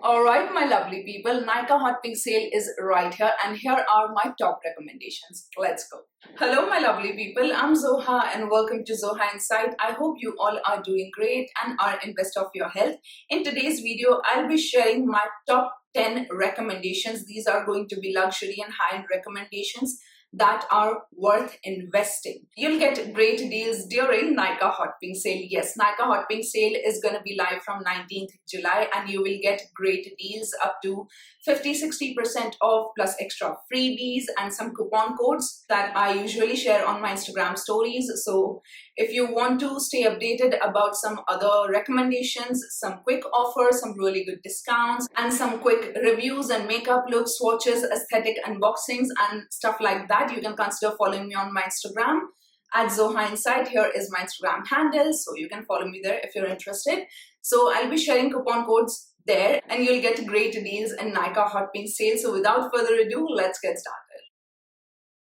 Alright, my lovely people, Nykaa Hot Pink sale is right here, and here are my top recommendations. Let's go. Hello, my lovely people. I'm Zoha, and welcome to Zoha Insight. I hope you all are doing great and are in best of your health. In today's video, I'll be sharing my top 10 recommendations. These are going to be luxury and high-end recommendations that are worth investing. You'll get great deals during Nykaa Hot Pink sale. Yes, Nykaa Hot Pink sale is going to be live from 19th July, and you will get great deals up to 50-60% off plus extra freebies and some coupon codes that I usually share on my Instagram stories. So if you want to stay updated about some other recommendations, some quick offers, some really good discounts, and some quick reviews and makeup looks, swatches, aesthetic unboxings, and stuff like that, you can consider following me on my Instagram at Zoha Insight. Here is my Instagram handle, so you can follow me there if you're interested. So I'll be sharing coupon codes there, and you'll get great deals in Nykaa Hot Pink sale. So without further ado, let's get started.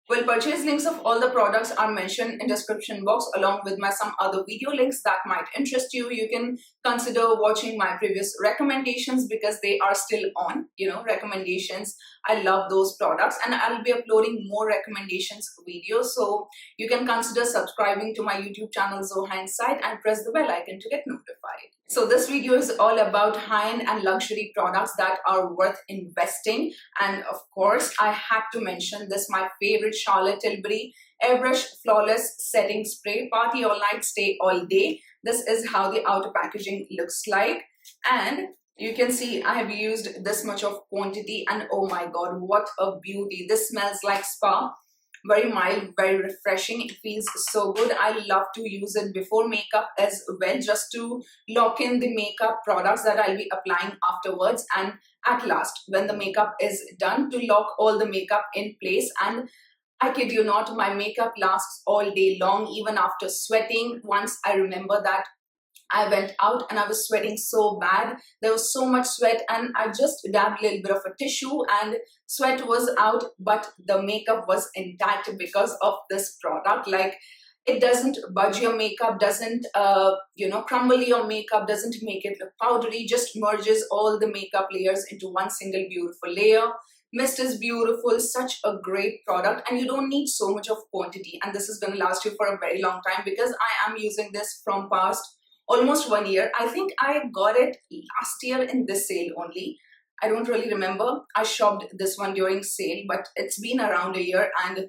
Well, purchase links of all the products are mentioned in description box, along with some other video links that might interest you. You can consider watching my previous recommendations because they are still on, recommendations. I love those products, and I'll be uploading more recommendations videos. So you can consider subscribing to my YouTube channel Zoha Insight and press the bell icon to get notified. So this video is all about high-end and luxury products that are worth investing. And of course, I had to mention this, my favorite Charlotte Tilbury Airbrush Flawless Setting Spray, Party All Night, Stay All Day. This is how the outer packaging looks like. And you can see I have used this much of quantity, and oh my god, what a beauty. This smells like spa. Very mild, very refreshing. It feels so good. I love to use it before makeup as well, just to lock in the makeup products that I'll be applying afterwards, and at last when the makeup is done, to lock all the makeup in place. And I kid you not, my makeup lasts all day long, even after sweating. Once I remember that I went out and I was sweating so bad. There was so much sweat, and I just dabbed a little bit of a tissue and sweat was out, but the makeup was intact because of this product. Like, it doesn't budge your makeup, doesn't crumble your makeup, doesn't make it look powdery, just merges all the makeup layers into one single beautiful layer. Mist is beautiful, such a great product, and you don't need so much of quantity, and this is going to last you for a very long time because I am using this from past almost 1 year. I think I got it last year in this sale only. I don't really remember. I shopped this one during sale, but it's been around a year, and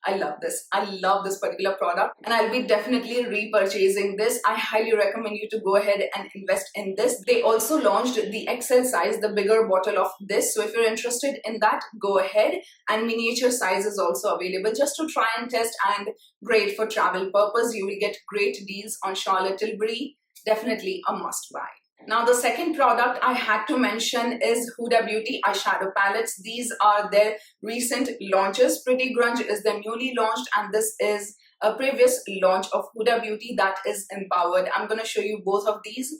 I love this. I love this particular product, and I'll be definitely repurchasing this. I highly recommend you to go ahead and invest in this. They also launched the XL size, the bigger bottle of this. So if you're interested in that, go ahead. And miniature size is also available just to try and test, and great for travel purpose. You will get great deals on Charlotte Tilbury. Definitely a must buy. Now, the second product I had to mention is Huda Beauty eyeshadow palettes. These are their recent launches. Pretty Grunge is their newly launched, and this is a previous launch of Huda Beauty that is empowered. I'm going to show you both of these.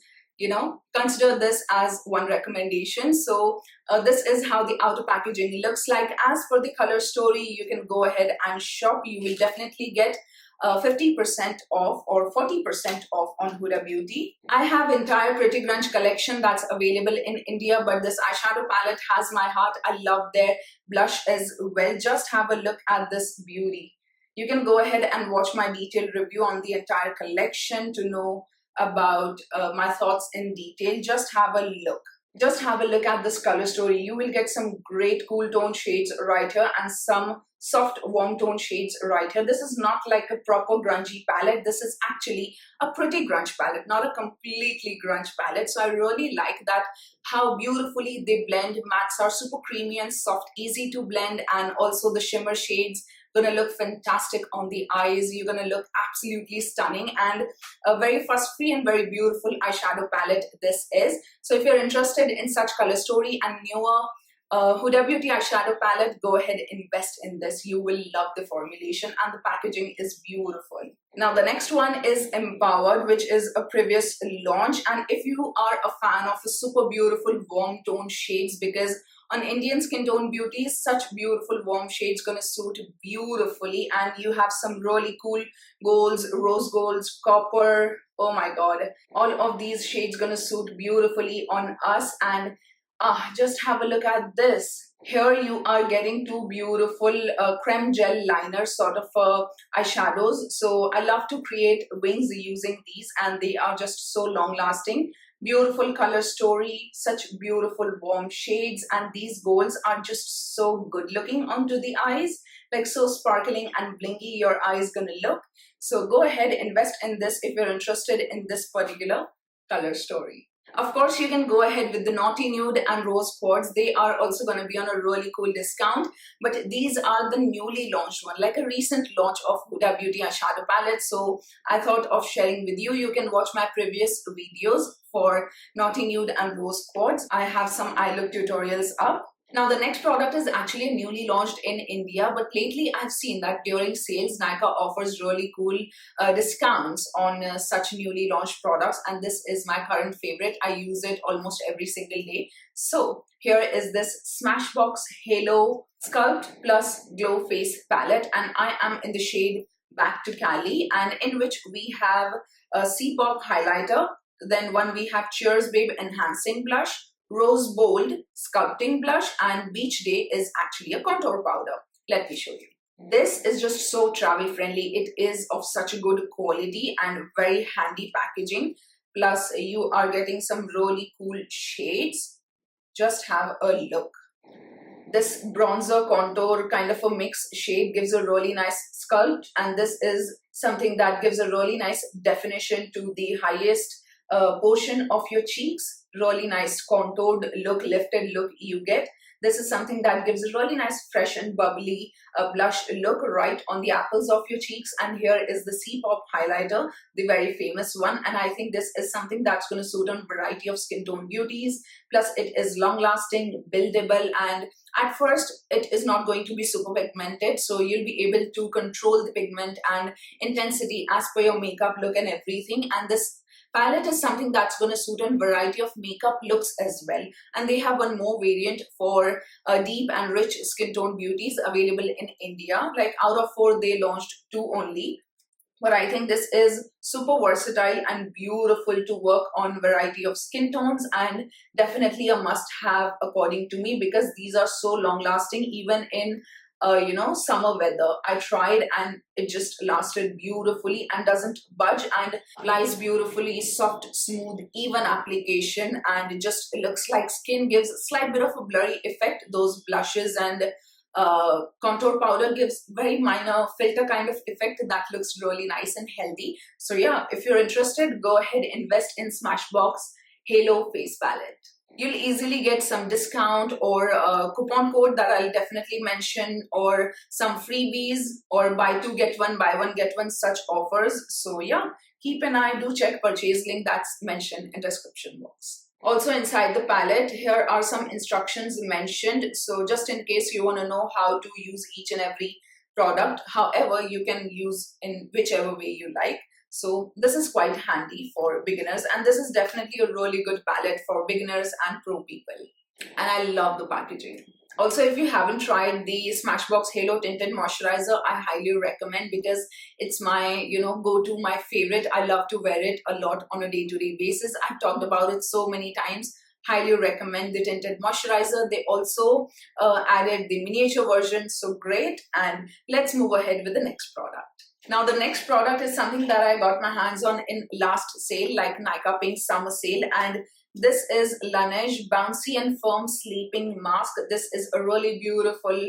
Consider this as one recommendation. So this is how the outer packaging looks like. As for the color story, you can go ahead and shop. You will definitely get 50% off or 40% off on Huda Beauty. I have entire Pretty Grunge collection that's available in India, but this eyeshadow palette has my heart. I love their blush as well. Just have a look at this beauty. You can go ahead and watch my detailed review on the entire collection to know about my thoughts in detail. Just have a look. Just have a look at this color story. You will get some great cool tone shades right here and some soft warm tone shades right here. This is not like a proper grungy palette. This is actually a pretty grunge palette, not a completely grunge palette. So I really like that, how beautifully they blend. Mattes are super creamy and soft, easy to blend, and also the shimmer shades gonna look fantastic on the eyes. You're gonna look absolutely stunning, and a very fuss-free and very beautiful eyeshadow palette this is. So if you're interested in such color story and newer Huda Beauty eyeshadow palette, go ahead and invest in this. You will love the formulation, and the packaging is beautiful. Now the next one is Empowered, which is a previous launch, and if you are a fan of a super beautiful warm tone shades, because on Indian skin tone beauties, such beautiful warm shades gonna suit beautifully, and you have some really cool golds, rose golds, copper. Oh my god, all of these shades gonna suit beautifully on us, and Just have a look at this. Here you are getting two beautiful creme gel liner sort of eyeshadows. So I love to create wings using these, and they are just so long lasting. Beautiful color story, such beautiful warm shades, and these golds are just so good looking onto the eyes, like so sparkling and blingy your eye is gonna look. So go ahead, invest in this if you're interested in this particular color story. Of course, you can go ahead with the Naughty Nude and Rose Quartz. They are also going to be on a really cool discount. But these are the newly launched one, like a recent launch of Huda Beauty eyeshadow palette. So I thought of sharing with you. You can watch my previous videos for Naughty Nude and Rose Quartz. I have some eye look tutorials up. Now, the next product is actually newly launched in India, but lately I've seen that during sales, Nykaa offers really cool discounts on such newly launched products, and this is my current favorite. I use it almost every single day. So here is this Smashbox Halo Sculpt Plus Glow Face Palette, and I am in the shade Back to Cali, and in which we have a C-Pop highlighter, then one we have Cheers Babe Enhancing Blush, Rose Bold Sculpting Blush, and Beach Day is actually a contour powder. Let me show you. This is just so travel friendly. It is of such a good quality and very handy packaging. Plus you are getting some really cool shades. Just have a look. This bronzer contour kind of a mix shade gives a really nice sculpt, and this is something that gives a really nice definition to the highest portion of your cheeks. Really nice contoured look, lifted look you get. This is something that gives a really nice fresh and bubbly blush look right on the apples of your cheeks. And here is the C-Pop highlighter, the very famous one, and I think this is something that's going to suit on a variety of skin tone beauties. Plus it is long lasting, buildable, and at first it is not going to be super pigmented, so you'll be able to control the pigment and intensity as per your makeup look and everything. And this palette is something that's going to suit a variety of makeup looks as well. And they have one more variant for deep and rich skin tone beauties available in India. Like out of 4, they launched 2 only. But I think this is super versatile and beautiful to work on variety of skin tones, and definitely a must have according to me, because these are so long lasting even in summer weather. I tried and it just lasted beautifully and doesn't budge and applies beautifully, soft, smooth, even application, and it just looks like skin. Gives a slight bit of a blurry effect. Those blushes and contour powder gives very minor filter kind of effect that looks really nice and healthy. So yeah, if you're interested, go ahead, invest in Smashbox Halo Face Palette. You'll easily get some discount or a coupon code that I'll definitely mention, or some freebies, or buy 2 get 1, buy 1 get 1 such offers. So yeah, keep an eye, do check purchase link that's mentioned in description box. Also inside the palette, here are some instructions mentioned. So just in case you want to know how to use each and every product, however, you can use in whichever way you like. So this is quite handy for beginners, and this is definitely a really good palette for beginners and pro people. And I love the packaging. Also, if you haven't tried the Smashbox Halo Tinted Moisturizer, I highly recommend, because it's my, go-to, my favorite. I love to wear it a lot on a day-to-day basis. I've talked about it so many times. Highly recommend the tinted moisturizer. They also added the miniature version, so great. And let's move ahead with the next product. Now, the next product is something that I got my hands on in last sale, like Nykaa Pink Summer Sale, and this is Laneige Bouncy and Firm Sleeping Mask. This is a really beautiful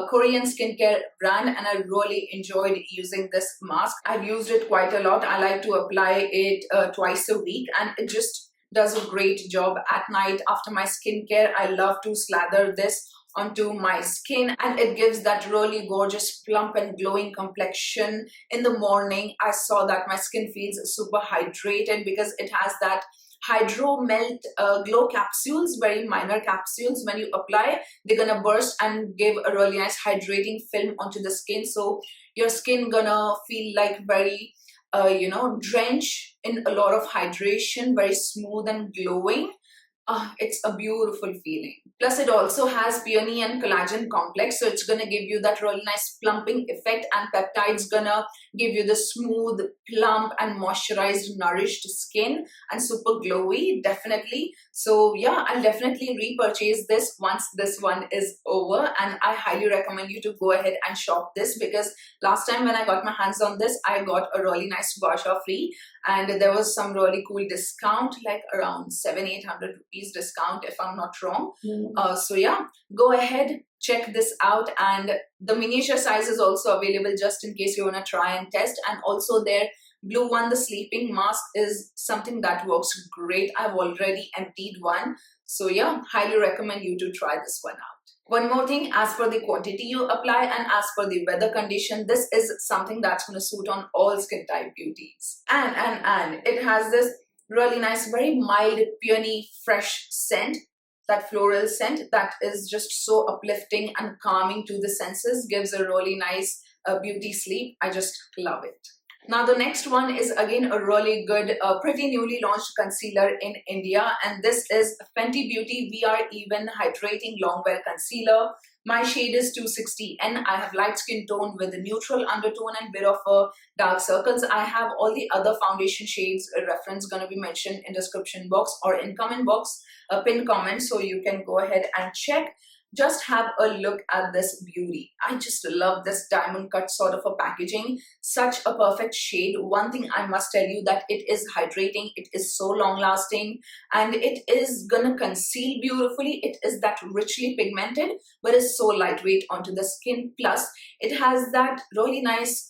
Korean skincare brand, and I really enjoyed using this mask. I've used it quite a lot. I like to apply it twice a week, and it just does a great job at night after my skincare. I love to slather this onto my skin, and it gives that really gorgeous plump and glowing complexion in the morning. I saw that my skin feels super hydrated because it has that hydro melt glow capsules, very minor capsules. When you apply, they're gonna burst and give a really nice hydrating film onto the skin, so your skin gonna feel like very drenched in a lot of hydration, very smooth and glowing. It's a beautiful feeling. Plus it also has peony and collagen complex, so it's gonna give you that really nice plumping effect, and peptides gonna give you the smooth, plump and moisturized, nourished skin and super glowy. Definitely So yeah, I'll definitely repurchase this once this one is over, and I highly recommend you to go ahead and shop this, because last time when I got my hands on this, I got a really nice gua sha free, and there was some really cool discount, like around 700-800 rupees discount if I'm not wrong. So yeah, go ahead, check this out, and the miniature size is also available just in case you want to try and test. And also their blue one, the sleeping mask, is something that works great. I've already emptied one, so yeah, highly recommend you to try this one out. One more thing, as per the quantity you apply and as per the weather condition, this is something that's going to suit on all skin type beauties. And it has this really nice, very mild, peony, fresh scent, that floral scent that is just so uplifting and calming to the senses, gives a really nice beauty sleep. I just love it. Now the next one is again a really good, pretty newly launched concealer in India, and this is Fenty Beauty We Are Even Hydrating Longwear Concealer. My shade is 260N. I have light skin tone with a neutral undertone and bit of dark circles. I have all the other foundation shades reference gonna be mentioned in description box or in comment box, pinned comment, so you can go ahead and check. Just have a look at this beauty. I just love this diamond cut sort of a packaging. Such a perfect shade. One thing I must tell you, that it is hydrating. It is so long lasting, and it is gonna conceal beautifully. It is that richly pigmented, but is so lightweight onto the skin. Plus, it has that really nice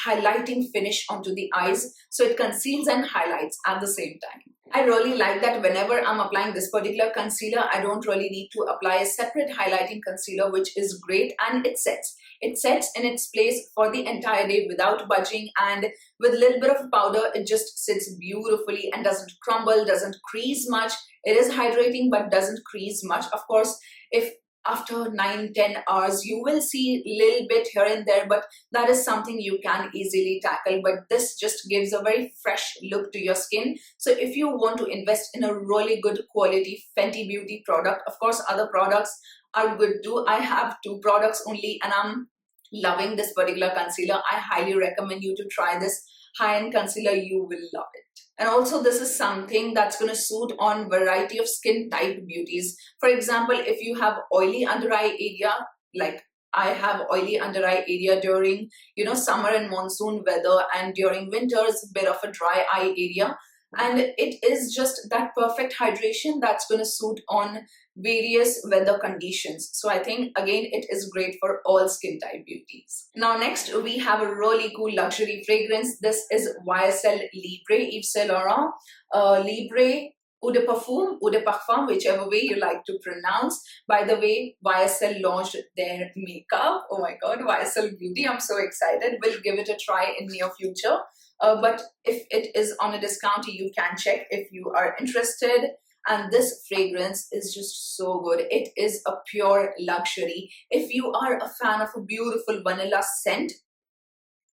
highlighting finish onto the eyes. So it conceals and highlights at the same time. I really like that whenever I'm applying this particular concealer, I don't really need to apply a separate highlighting concealer, which is great, and it sets. It sets in its place for the entire day without budging, and with a little bit of powder, it just sits beautifully and doesn't crumble, doesn't crease much. It is hydrating but doesn't crease much. Of course, if after 9-10 hours you will see a little bit here and there, but that is something you can easily tackle. But this just gives a very fresh look to your skin. So if you want to invest in a really good quality Fenty Beauty product, of course other products are good too. I have 2 products only, and I'm loving this particular concealer. I highly recommend you to try this high-end concealer. You will love it. And also this is something that's going to suit on variety of skin type beauties. For example, if you have oily under eye area, like I have oily under eye area during, summer and monsoon weather, and during winters, a bit of a dry eye area. And it is just that perfect hydration that's going to suit on various weather conditions. So I think again it is great for all skin type beauties. Now next we have a really cool luxury fragrance. This is YSL Libre, Yves Saint Laurent Libre Eau de Parfum, whichever way you like to pronounce. By the way, YSL launched their makeup. Oh my god, YSL Beauty, I'm so excited. We'll give it a try in near future. But if it is on a discount, you can check if you are interested. And this fragrance is just so good. It is a pure luxury. If you are a fan of a beautiful vanilla scent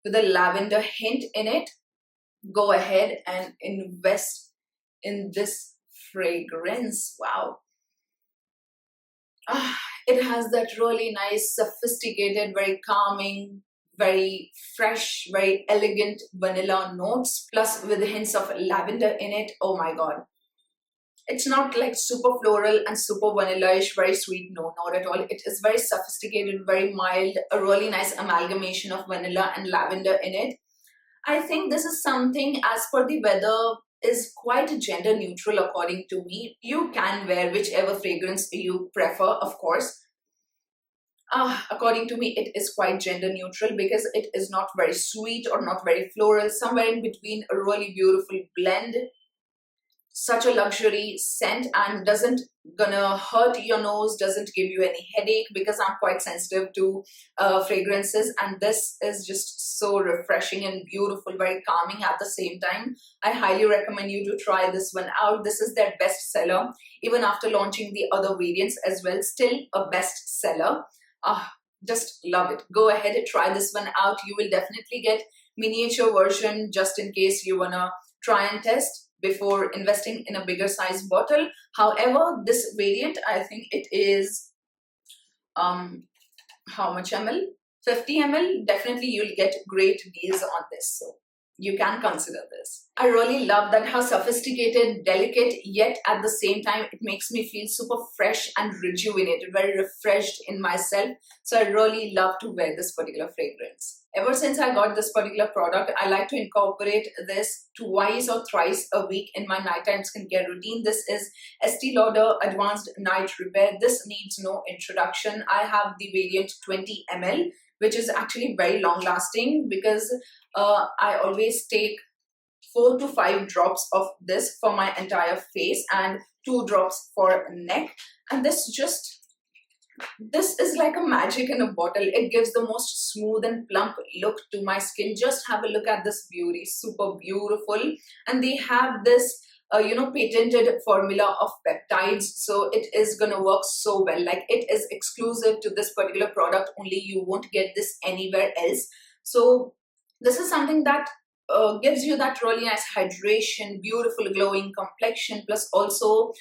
with a lavender hint in it, go ahead and invest in this fragrance. Wow. It has that really nice, sophisticated, very calming, very fresh, very elegant vanilla notes, plus with hints of lavender in it. Oh my god. It's not like super floral and super vanilla-ish, very sweet. No, not at all. It is very sophisticated, very mild, a really nice amalgamation of vanilla and lavender in it. I think this is something, as per the weather, is quite gender neutral according to me. You can wear whichever fragrance you prefer, of course. According to me, it is quite gender neutral because it is not very sweet or not very floral, somewhere in between, a really beautiful blend. Such a luxury scent, and doesn't gonna hurt your nose, doesn't give you any headache, because I'm quite sensitive to fragrances, and this is just so refreshing and beautiful, very calming at the same time. I highly recommend you to try this one out. This is their best seller, even after launching the other variants as well, still a best seller. Just love it. Go ahead and try this one out. You will definitely get miniature version just in case you wanna try and test before investing in a bigger size bottle. However, this variant, I think it is how much ml? 50 ml. Definitely you'll get great deals on this. So you can consider this. I really love that how sophisticated, delicate, yet at the same time it makes me feel super fresh and rejuvenated, very refreshed in myself. So I really love to wear this particular fragrance. Ever since I got this particular product, I like to incorporate this twice or thrice a week in my nighttime skincare routine. This is Estee Lauder Advanced Night Repair. This needs no introduction. I have the variant 20 ml, which is actually very long lasting because I always take 4 to 5 drops of this for my entire face and 2 drops for neck. And this is like a magic in a bottle. It gives the most smooth and plump look to my skin. Just have a look at this beauty, super beautiful. And they have this patented formula of peptides, so it is gonna work so well. Like, it is exclusive to this particular product only. You won't get this anywhere else. So this is something that gives you that really nice hydration, beautiful glowing complexion, plus also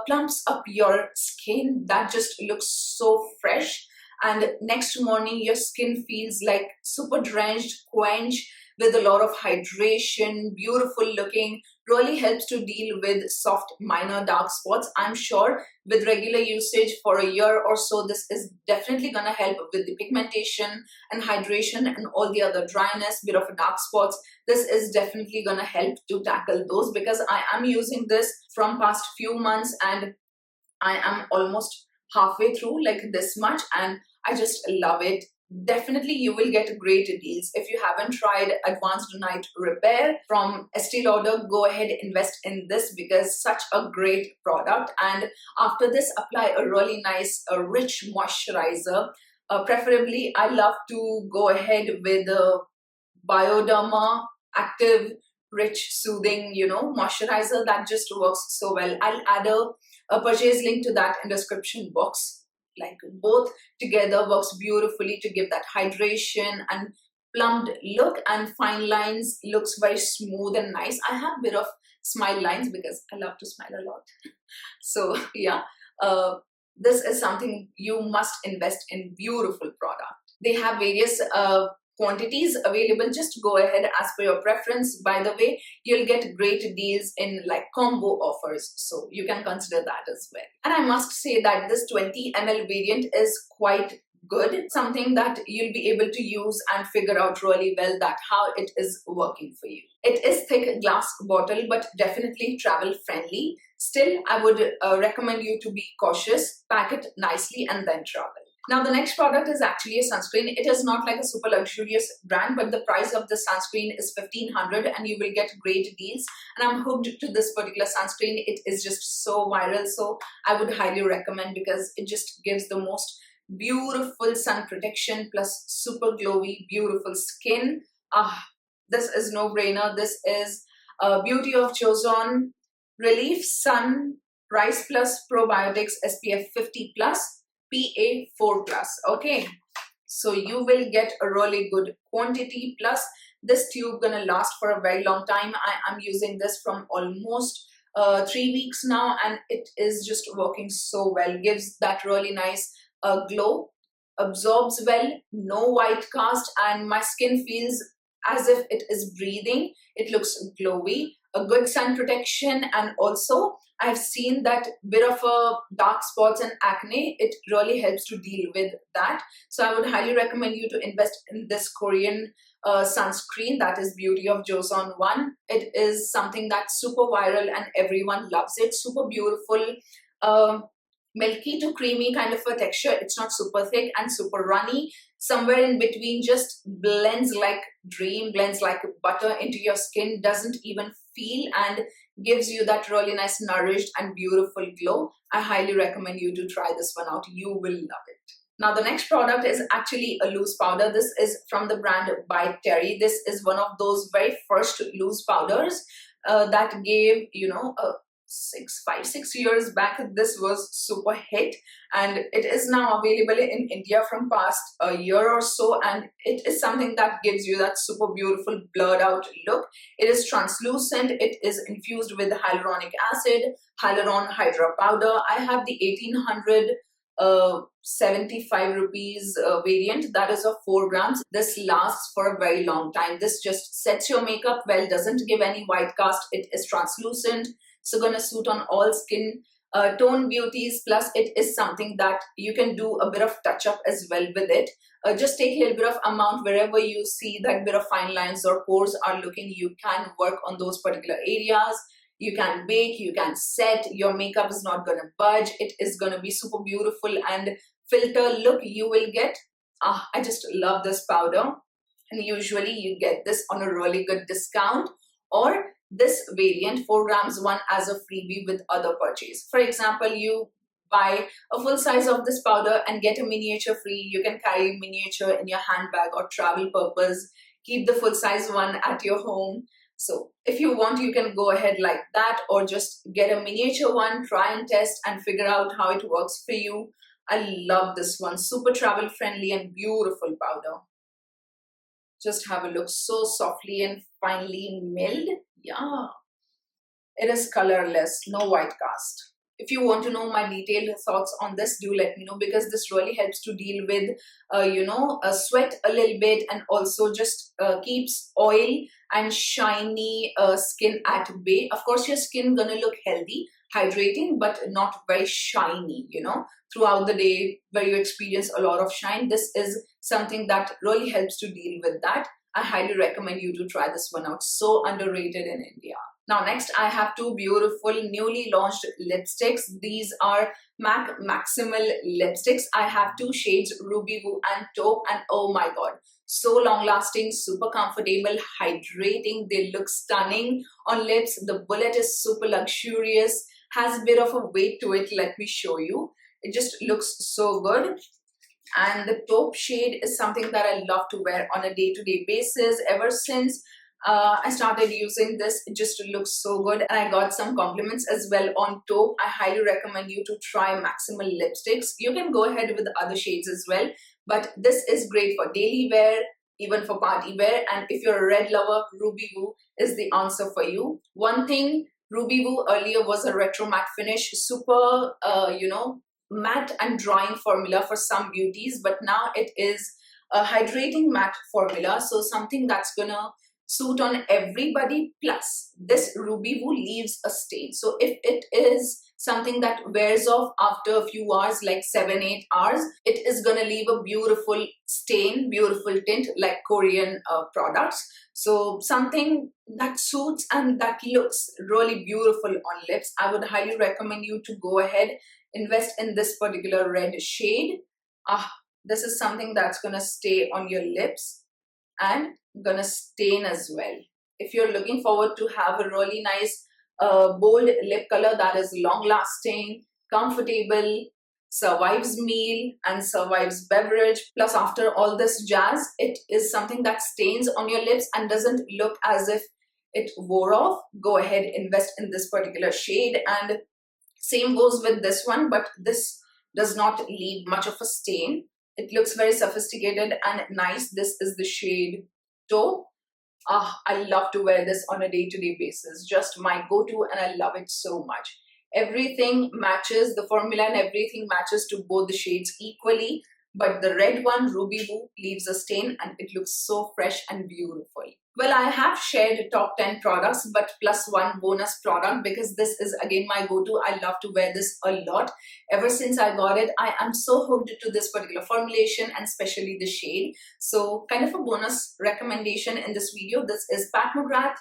plumps up your skin that just looks so fresh. And next morning your skin feels like super drenched, quenched, with a lot of hydration, beautiful looking, really helps to deal with soft minor dark spots. I'm sure with regular usage for a year or so, this is definitely gonna help with the pigmentation and hydration and all the other dryness, bit of dark spots. This is definitely gonna help to tackle those, because I am using this from past few months and I am almost halfway through, like this much, and I just love it. Definitely you will get great deals. If you haven't tried Advanced Night Repair from Estee Lauder, go ahead, invest in this, because such a great product. And after this, apply a really nice rich moisturizer. Preferably I love to go ahead with a Bioderma active rich soothing moisturizer that just works so well. I'll add a purchase link to that in description box. Like, both together works beautifully to give that hydration and plumped look, and fine lines, looks very smooth and nice. I have a bit of smile lines because I love to smile a lot. So yeah, this is something you must invest in. Beautiful product. They have various quantities available. Just go ahead as per your preference. By the way, you'll get great deals in like combo offers, so you can consider that as well. And I must say that this 20 ml variant is quite good, something that you'll be able to use and figure out really well that how it is working for you. It is thick glass bottle, but definitely travel friendly. Still, I would recommend you to be cautious, pack it nicely and then travel. Now the next product is actually a sunscreen. It is not like a super luxurious brand, but the price of this sunscreen is $1,500 and you will get great deals. And I'm hooked to this particular sunscreen. It is just so viral, so I would highly recommend, because it just gives the most beautiful sun protection plus super glowy, beautiful skin. This is no brainer. This is Beauty of Joseon Relief Sun Rice Plus Probiotics SPF 50 Plus. PA4+, okay, so you will get a really good quantity, plus this tube gonna last for a very long time. I am using this from almost 3 weeks now, and it is just working so well. Gives that really nice glow, absorbs well, no white cast, and my skin feels as if it is breathing. It looks glowy, a good sun protection, and also I've seen that bit of a dark spots and acne. It really helps to deal with that. So I would highly recommend you to invest in this Korean sunscreen, that is Beauty of Joseon 1. It is something that's super viral and everyone loves it. Super beautiful, milky to creamy kind of a texture. It's not super thick and super runny. Somewhere in between, just blends like dream, blends like butter into your skin, doesn't even feel, and gives you that really nice nourished and beautiful glow. I highly recommend you to try this one out. You will love it. Now the next product is actually a loose powder. This is from the brand by Terry. This is one of those very first loose powders that gave, 6 years back, this was super hit, and it is now available in India from past a year or so, and it is something that gives you that super beautiful blurred out look. It is translucent. It is infused with hyaluronic acid, Hydra powder. I have the 1800 75 rupees variant that is of 4 grams. This lasts for a very long time. This just sets your makeup well, doesn't give any white cast. It is translucent, so gonna suit on all skin tone beauties. Plus it is something that you can do a bit of touch up as well with it. Just take a little bit of amount wherever you see that bit of fine lines or pores are looking. You can work on those particular areas. You can bake, you can set, your makeup is not gonna budge. It is gonna be super beautiful and filter look you will get. I just love this powder, and usually you get this on a really good discount, or this variant 4 grams one as a freebie with other purchase. For example, you buy a full size of this powder and get a miniature free. You can carry miniature in your handbag or travel purpose, keep the full size one at your home. So if you want, you can go ahead like that, or just get a miniature one, try and test and figure out how it works for you. I love this one, super travel friendly and beautiful powder. Just have a look, so softly and finely milled. Yeah, it is colorless, no white cast. If you want to know my detailed thoughts on this, do let me know, because this really helps to deal with, sweat a little bit, and also just keeps oil and shiny skin at bay. Of course, your skin gonna look healthy, hydrating, but not very shiny, throughout the day where you experience a lot of shine. This is something that really helps to deal with that. I highly recommend you to try this one out. So underrated in India. Now next, I have two beautiful newly launched lipsticks. These are MACximal lipsticks. I have two shades, Ruby Woo and Taupe, and oh my god, so long lasting, super comfortable, hydrating. They look stunning on lips. The bullet is super luxurious, has a bit of a weight to it. Let me show you. It just looks so good. And the Taupe shade is something that I love to wear on a day-to-day basis. Ever since I started using this, it just looks so good, and I got some compliments as well on Taupe. I highly recommend you to try MACximal lipsticks. You can go ahead with other shades as well, but this is great for daily wear, even for party wear. And if you're a red lover, Ruby Woo is the answer for you. One thing, Ruby Woo earlier was a retro matte finish, super matte and drying formula for some beauties, but now it is a hydrating matte formula, so something that's gonna suit on everybody. Plus this Ruby Woo leaves a stain, so if it is something that wears off after a few hours, like 7-8 hours, it is gonna leave a beautiful stain, beautiful tint, like Korean products. So something that suits and that looks really beautiful on lips. I would highly recommend you to go ahead, invest in this particular red shade. This is something that's gonna stay on your lips and gonna stain as well. If you're looking forward to have a really nice bold lip color that is long lasting, comfortable, survives meal and survives beverage, plus after all this jazz, it is something that stains on your lips and doesn't look as if it wore off, go ahead, invest in this particular shade. And same goes with this one, but this does not leave much of a stain. It looks very sophisticated and nice. This is the shade Taupe. I love to wear this on a day-to-day basis. Just my go-to, and I love it so much. Everything matches, the formula and everything matches to both the shades equally. But the red one, Ruby Woo, leaves a stain and it looks so fresh and beautiful. Well, I have shared top 10 products, but plus one bonus product, because this is again my go-to. I love to wear this a lot. Ever since I got it, I am so hooked to this particular formulation and especially the shade. So kind of a bonus recommendation in this video. This is McGrath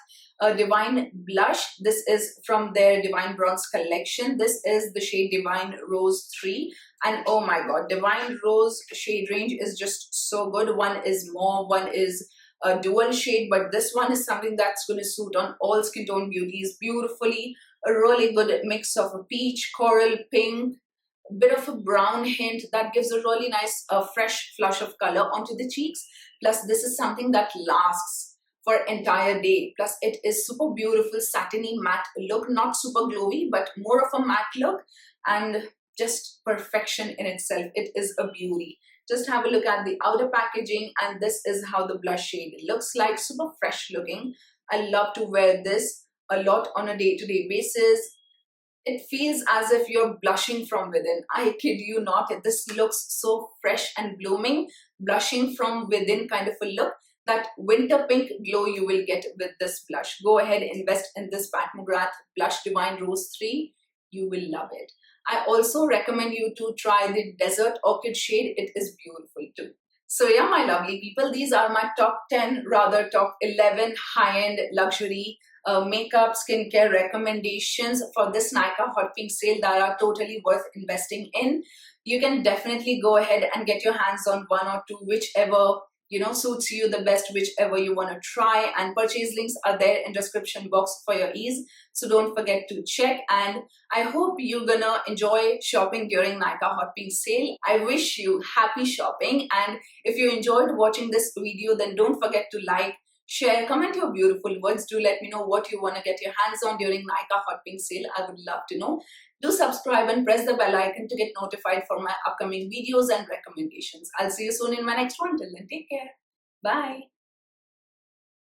Divine Blush. This is from their Divine Bronze collection. This is the shade Divine Rose 3. And oh my god, Divine Rose shade range is just so good. One is mauve, one is a dual shade, but this one is something that's going to suit on all skin tone beauties beautifully. A really good mix of a peach, coral, pink, a bit of a brown hint that gives a really nice fresh flush of color onto the cheeks. Plus this is something that lasts for entire day. Plus it is super beautiful satiny matte look, not super glowy, but more of a matte look, and just perfection in itself. It is a beauty. Just have a look at the outer packaging, and this is how the blush shade looks like. Super fresh looking. I love to wear this a lot on a day-to-day basis. It feels as if you're blushing from within. I kid you not, this looks so fresh and blooming, blushing from within kind of a look. That winter pink glow you will get with this blush. Go ahead, invest in this McGrath Blush Divine Rose 3. You will love it. I also recommend you to try the Desert Orchid shade. It is beautiful too. So yeah, my lovely people, these are my top 10, rather top 11 high-end luxury makeup, skincare recommendations for this Nykaa Hot Pink sale that are totally worth investing in. You can definitely go ahead and get your hands on one or two, whichever suits you the best, whichever you want to try, and purchase links are there in description box for your ease, so don't forget to check. And I hope you're gonna enjoy shopping during Nykaa Hot Pink sale. I wish you happy shopping, and if you enjoyed watching this video, then don't forget to like, share, comment your beautiful words. Do let me know what you want to get your hands on during Nykaa Hot Pink sale. I would love to know. Do subscribe and press the bell icon to get notified for my upcoming videos and recommendations. I'll see you soon in my next one. Till then, take care. Bye.